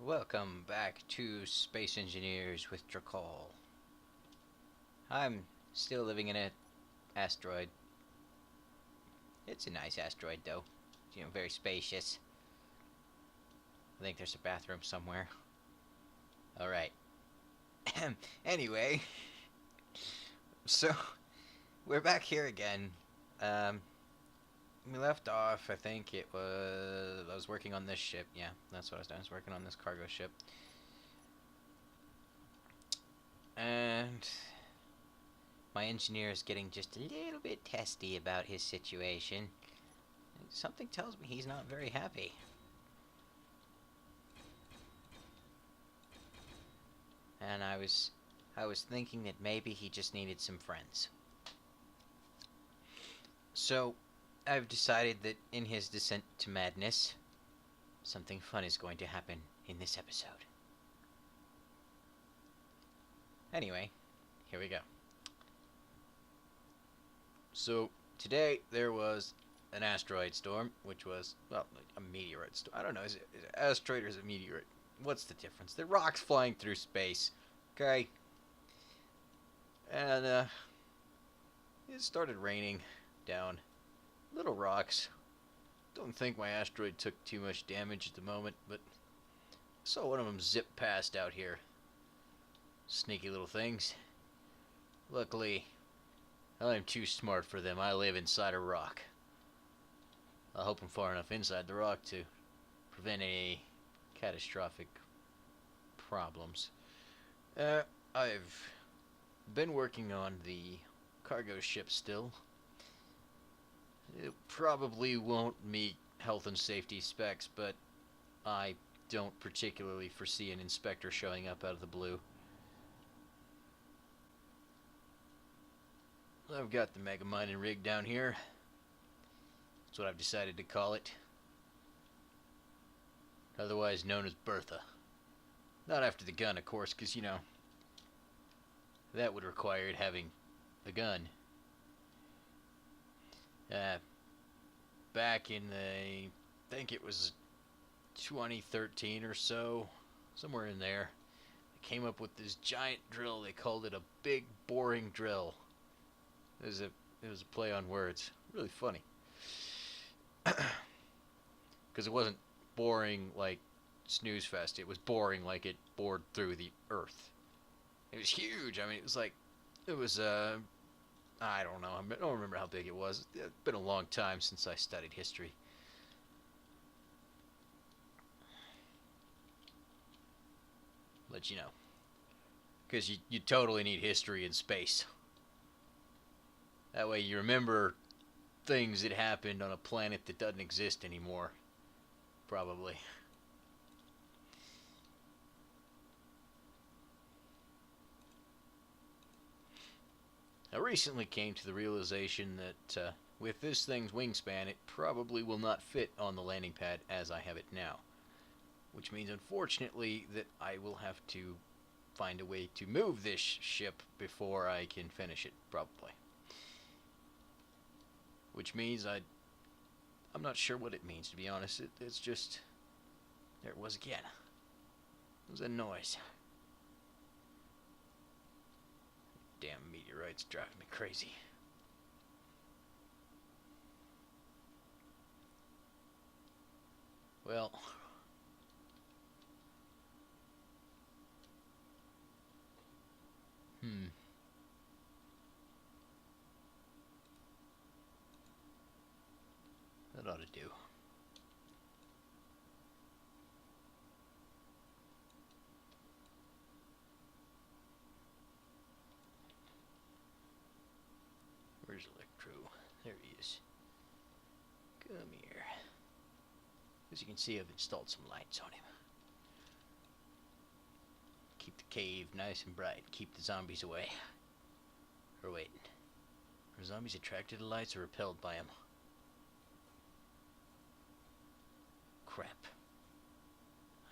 Welcome back to Space Engineers with Drakaul. I'm still living in an asteroid. It's a nice asteroid, though. Very spacious. I think there's a bathroom somewhere. Alright. Anyway, so we're back here again. We left off, I think it was... I was working on this ship. Yeah, that's what I was doing. I was working on this cargo ship. And my engineer is getting just a little bit testy about his situation. Something tells me he's not very happy. And I was thinking that maybe he just needed some friends. So, I've decided that in his descent to madness, something fun is going to happen in this episode. Anyway, here we go. So, today there was an asteroid storm, which was, well, a meteorite storm. I don't know, is it asteroid or is it meteorite? What's the difference? They're rocks flying through space, okay? And, it started raining down little rocks. Don't think my asteroid took too much damage at the moment, but I saw one of them zip past out here. Sneaky little things. Luckily, I'm too smart for them. I live inside a rock. I hope I'm far enough inside the rock to prevent any catastrophic problems. I've been working on the cargo ship still. It probably won't meet health and safety specs, but I don't particularly foresee an inspector showing up out of the blue. I've got the mega mining rig down here. That's what I've decided to call it. Otherwise known as Bertha. Not after the gun, of course, because, that would require it having a gun. Back in I think it was 2013 or so, somewhere in there, they came up with this giant drill. They called it a big boring drill. It was a play on words. Really funny. Because it wasn't boring like Snooze Fest. It was boring like it bored through the earth. It was huge. I mean, it was I don't know. I don't remember how big it was. It's been a long time since I studied history. But because you totally need history in space. That way you remember things that happened on a planet that doesn't exist anymore. Probably. I recently came to the realization that with this thing's wingspan, it probably will not fit on the landing pad as I have it now. Which means, unfortunately, that I will have to find a way to move this ship before I can finish it, probably. Which means I'm not sure what it means, to be honest. It's just... There it was again. It was a noise. Damn meteorites driving me crazy. Well... That ought to do. Where's Electro? There he is. Come here. As you can see, I've installed some lights on him. Keep the cave nice and bright. Keep the zombies away. Or wait. Are zombies attracted to lights or repelled by them? Crap.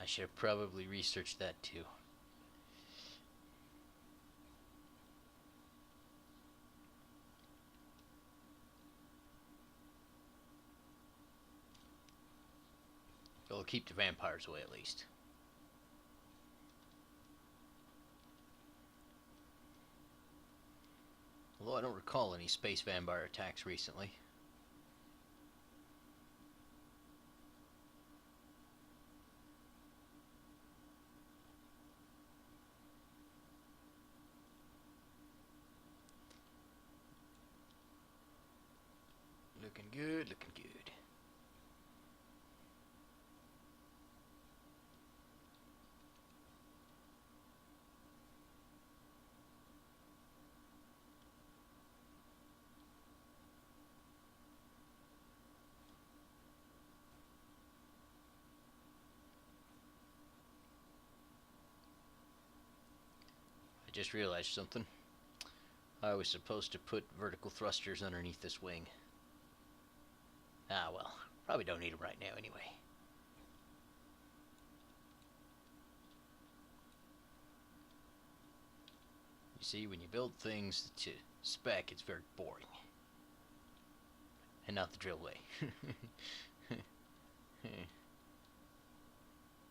I should have probably researched that too. It'll keep the vampires away at least. Although I don't recall any space vampire attacks recently. Looking good, looking good. I just realized something. I was supposed to put vertical thrusters underneath this wing. Ah, well, probably don't need them right now anyway. You see, when you build things to spec, it's very boring. And not the drill way.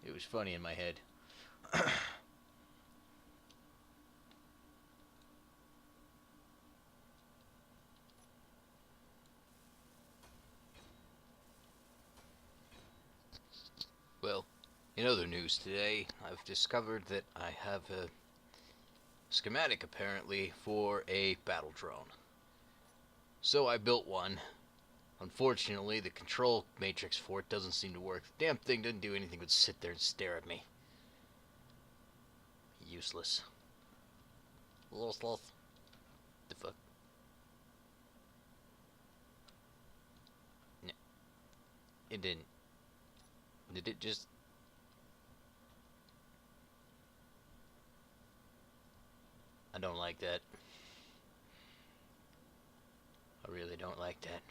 It was funny in my head. Well, in other news today, I've discovered that I have a schematic, apparently, for a battle drone. So I built one. Unfortunately, the control matrix for it doesn't seem to work. The damn thing doesn't do anything but sit there and stare at me. Useless. The fuck? No, it didn't. Did it just... I don't like that. I really don't like that.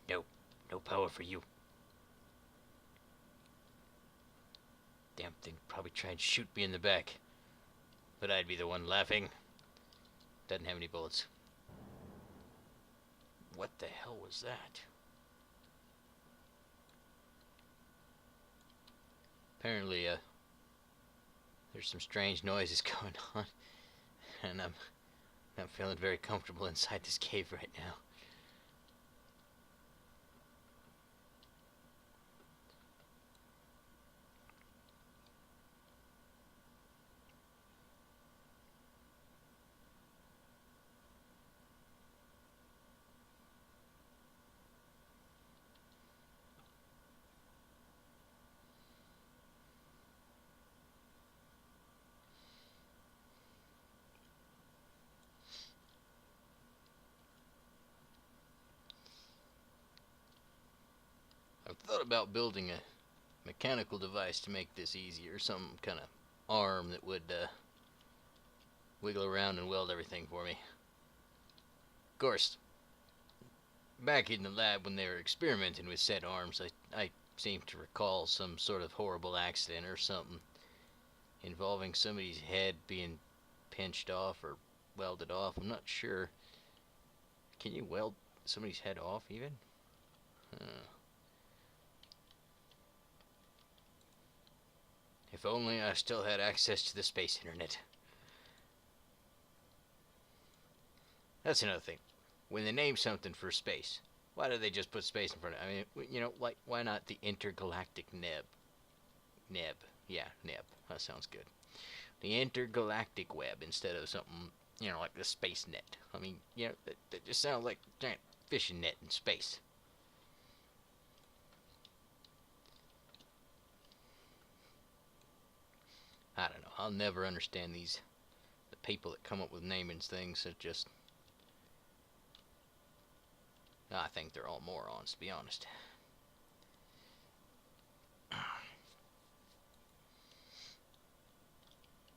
Nope. No power for you. Damn thing probably try and shoot me in the back. But I'd be the one laughing. Doesn't have any bullets. What the hell was that? Apparently, there's some strange noises going on. And I'm not feeling very comfortable inside this cave right now. I've thought about building a mechanical device to make this easier. Some kind of arm that would wiggle around and weld everything for me. Of course, back in the lab when they were experimenting with said arms, I seem to recall some sort of horrible accident or something involving somebody's head being pinched off or welded off. I'm not sure. Can you weld somebody's head off even? If only I still had access to the space internet. That's another thing. When they name something for space, why do they just put space in front of it? I mean, you know, like, why not the intergalactic neb? Neb. Yeah, neb. That sounds good. The intergalactic web instead of something, you know, like the space net. I mean, you know, that just sounds like a giant fishing net in space. I don't know. I'll never understand the people that come up with naming things. That just... I think they're all morons, to be honest.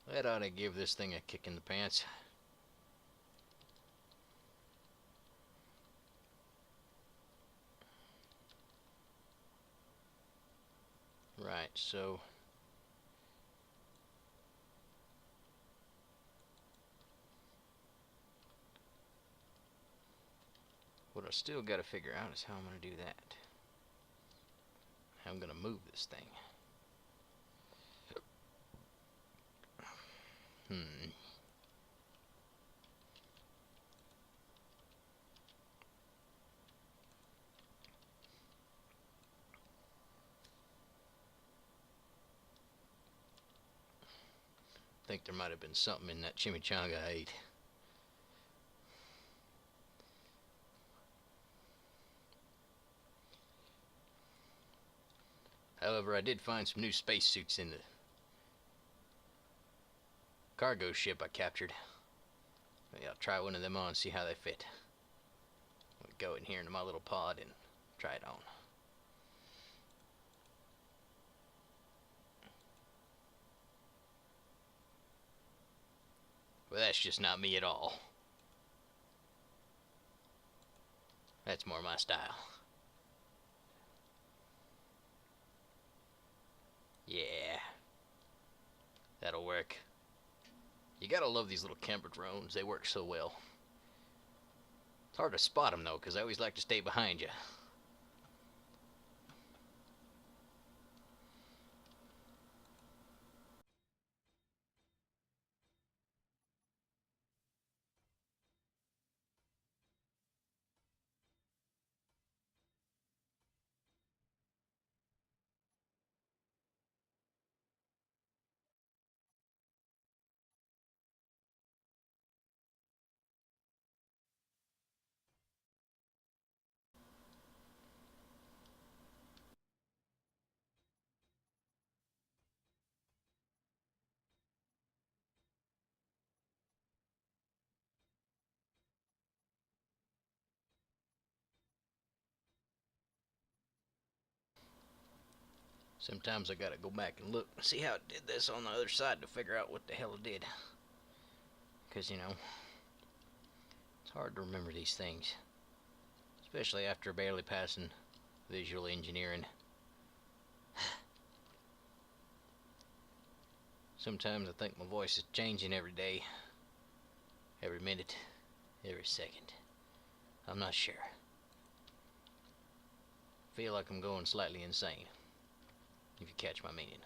That ought to give this thing a kick in the pants. Right, so... what I still got to figure out is how I'm going to do that. I'm gonna move this thing. Hmm. I think there might have been something in that chimichanga I ate. However, I did find some new spacesuits in the cargo ship I captured. Maybe I'll try one of them on and see how they fit. I'll go in here into my little pod and try it on. Well, that's just not me at all. That's more my style. Yeah, that'll work. You gotta love these little camper drones. They work so well. It's hard to spot them though, because I always like to stay behind you. Sometimes I gotta go back and look and see how it did this on the other side to figure out what the hell it did. Because, you know, it's hard to remember these things. Especially after barely passing visual engineering. Sometimes I think my voice is changing every day, every minute, every second. I'm not sure. I feel like I'm going slightly insane, if you catch my meaning.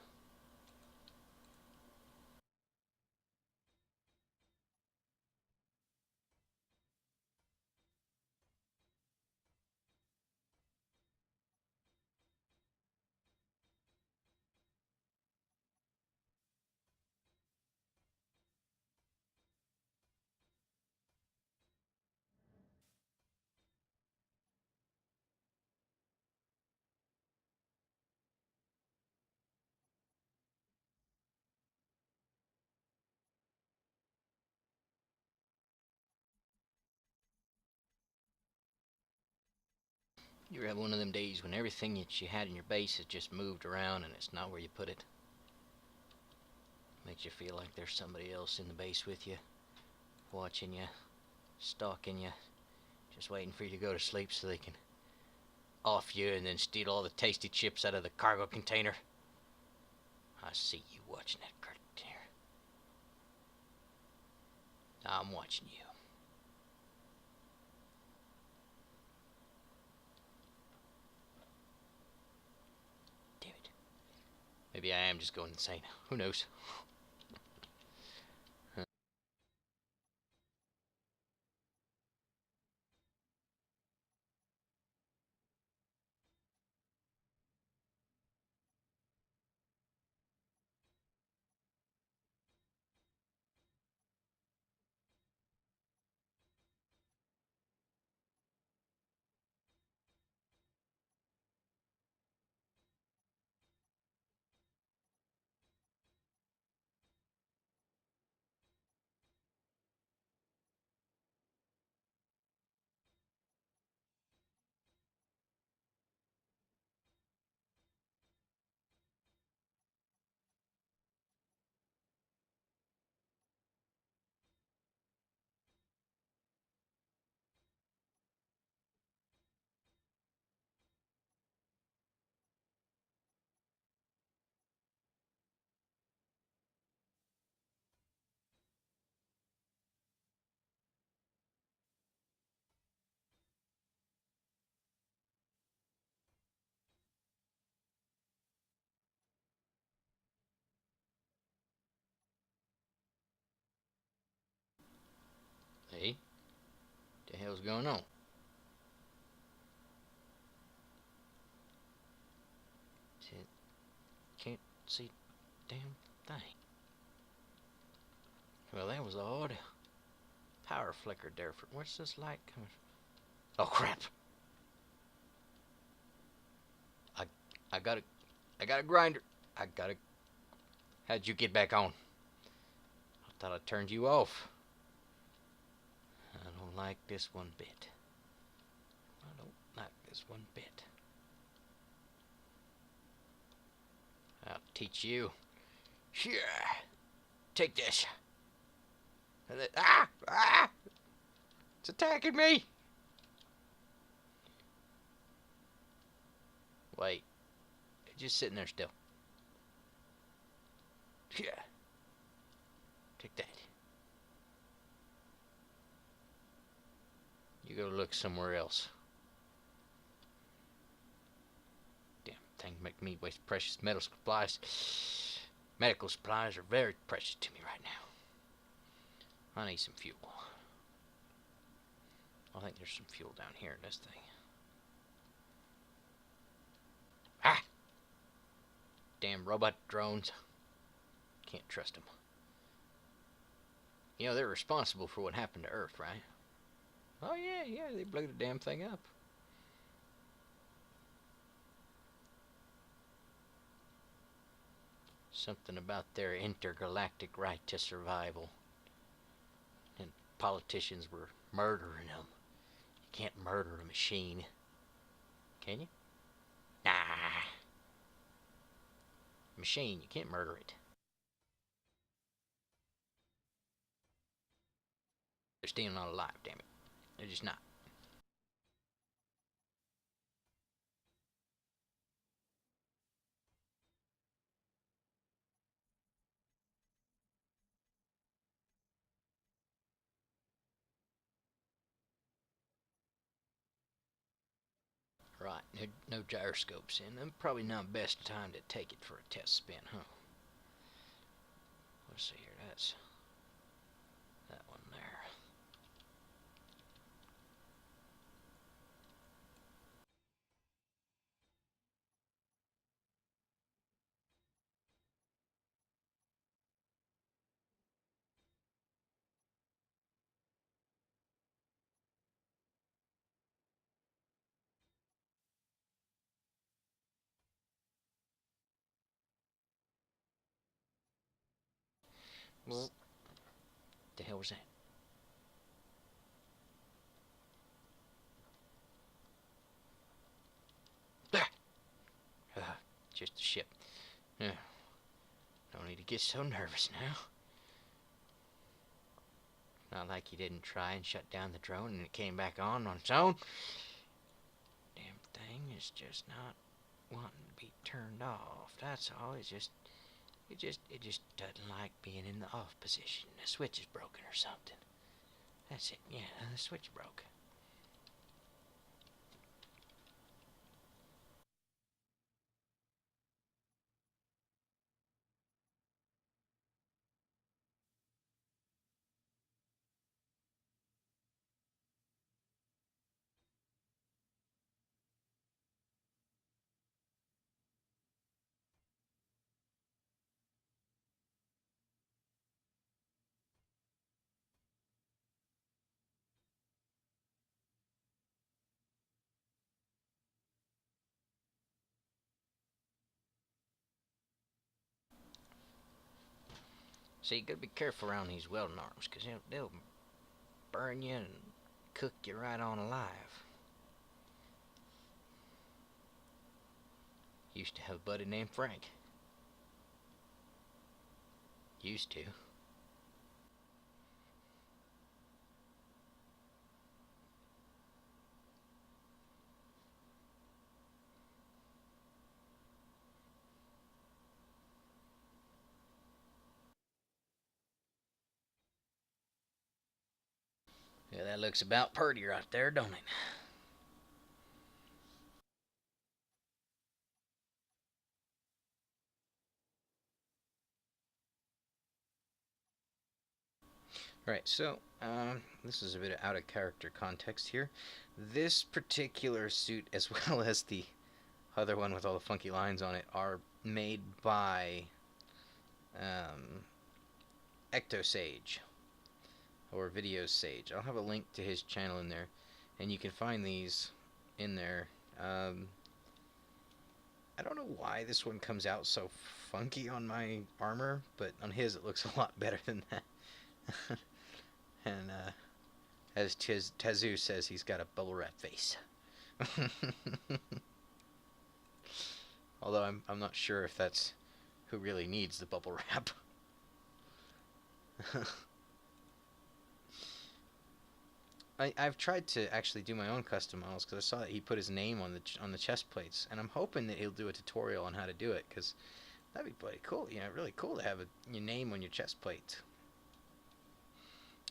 You ever have one of them days when everything that you had in your base has just moved around and it's not where you put it? Makes you feel like there's somebody else in the base with you, watching you, stalking you, just waiting for you to go to sleep so they can off you and then steal all the tasty chips out of the cargo container. I see you watching that container. I'm watching you. Damn it. Maybe I am just going insane. Who knows? hell's going on? Can't see a damn thing. Well, that was odd. Power flickered there. Where's this light coming from? Oh, crap. I got a grinder. How'd you get back on? I thought I turned you off. I don't like this one bit. I don't like this one bit. I'll teach you. Here. Take this. Ah! It's attacking me! Wait. It's just sitting there still. Here. Take that. You go look somewhere else. Damn thing make me waste precious metal supplies. Medical supplies are very precious to me right now. I need some fuel. I think there's some fuel down here in this thing. Ah! Damn robot drones. Can't trust them. You know, they're responsible for what happened to Earth, right? Oh, yeah, they blew the damn thing up. Something about their intergalactic right to survival. And politicians were murdering them. You can't murder a machine. Can you? Nah. Machine, you can't murder it. They're still not alive, damn it. They're just not. Right, no gyroscopes in them. Probably not best time to take it for a test spin, huh? Let's see here, that's that one there. What the hell was that? Ah! Just a ship. Don't need to get so nervous now. Not like you didn't try and shut down the drone and it came back on its own. Damn thing is just not wanting to be turned off. That's all. It just doesn't like being in the off position. The switch is broken or something. That's it. Yeah, the switch broke. See, you gotta be careful around these welding arms, because they'll burn you and cook you right on alive. Used to have a buddy named Frank. Used to. Yeah, that looks about purty right there, don't it? Right, so this is a bit of out of character context here. This particular suit, as well as the other one with all the funky lines on it, are made by um, Ectosage or Video Sage. I'll have a link to his channel in there, and you can find these in there. Um, I don't know why this one comes out so funky on my armor, but on his it looks a lot better than that. And as Tazu says, he's got a bubble wrap face. Although I'm not sure if that's who really needs the bubble wrap. I've tried to actually do my own custom models because I saw that he put his name on the chest plates, and I'm hoping that he'll do a tutorial on how to do it because that'd be pretty cool. You know, really cool to have your name on your chest plate,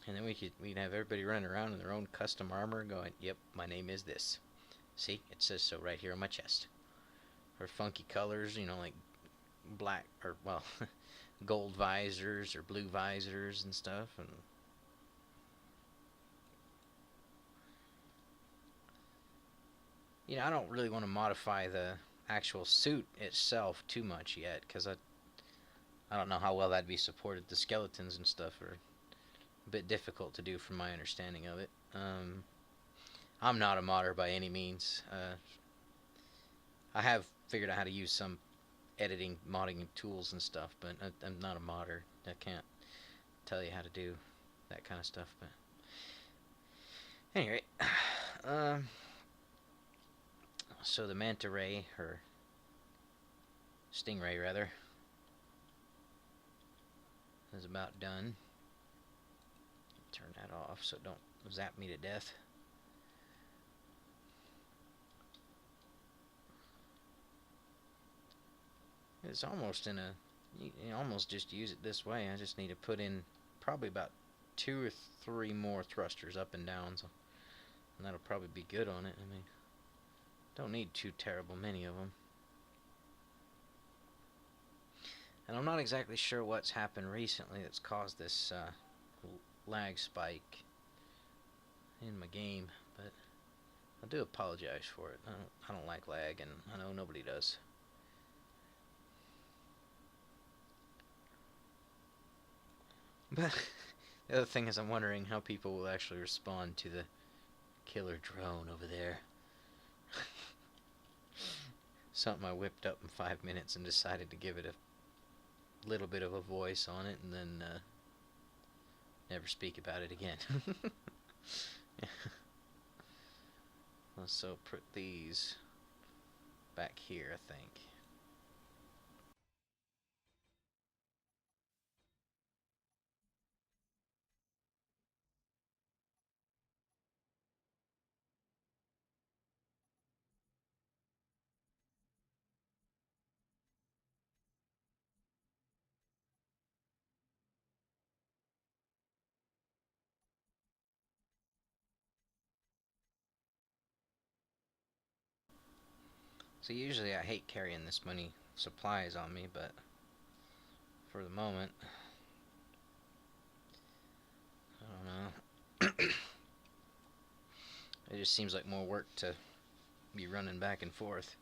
and then we'd have everybody running around in their own custom armor, going, "Yep, my name is this. See, it says so right here on my chest." Or funky colors, you know, like black or well, gold visors or blue visors and stuff, and you know, I don't really want to modify the actual suit itself too much yet because I don't know how well that'd be supported. The skeletons and stuff are a bit difficult to do from my understanding of it. I'm not a modder by any means. I have figured out how to use some editing, modding tools and stuff, but I'm not a modder. I can't tell you how to do that kind of stuff. But anyway, um, so the manta ray, or stingray rather, is about done. Turn that off so don't zap me to death. It's almost in a, you almost just use it this way. I just need to put in probably about 2 or 3 more thrusters up and down, so, and that'll probably be good on it. I mean, don't need too terrible many of them. And I'm not exactly sure what's happened recently that's caused this lag spike in my game, but I do apologize for it. I don't like lag, and I know nobody does. But the other thing is, I'm wondering how people will actually respond to the killer drone over there. Something I whipped up in 5 minutes and decided to give it a little bit of a voice on it, and then never speak about it again. So put these back here, I think. So usually I hate carrying this many supplies on me, but for the moment, I don't know. It just seems like more work to be running back and forth.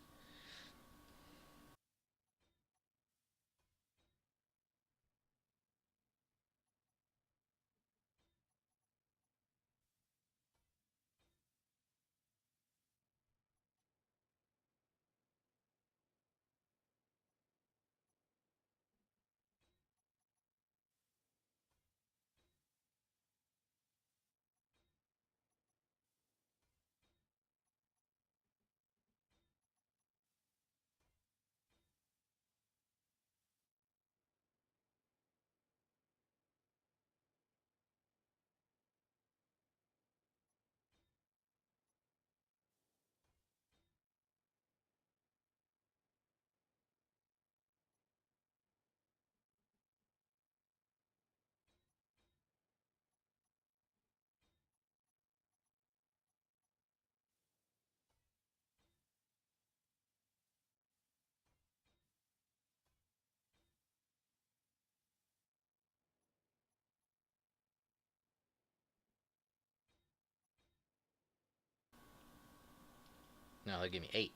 No, they'll give me 8.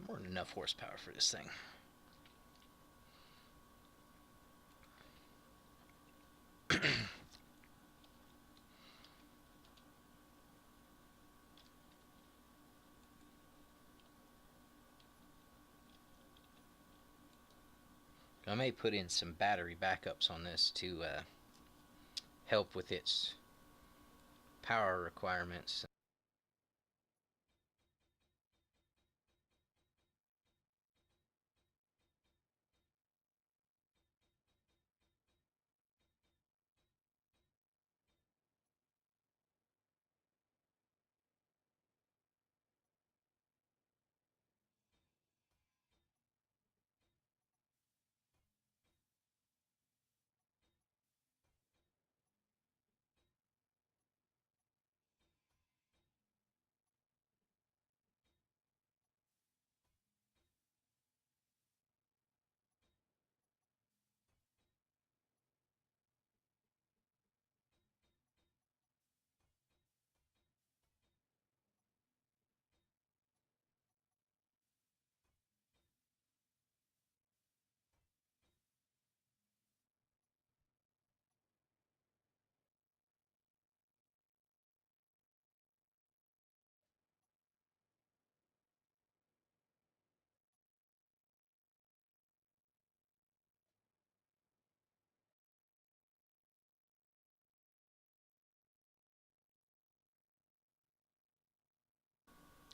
More than enough horsepower for this thing. I may put in some battery backups on this to help with its power requirements.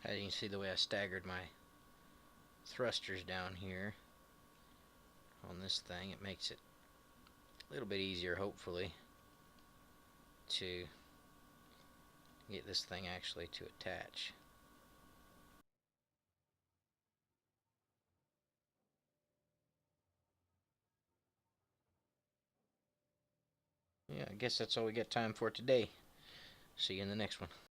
As you can see the way I staggered my thrusters down here on this thing, it makes it a little bit easier, hopefully, to get this thing actually to attach. Yeah, I guess that's all we got time for today. See you in the next one.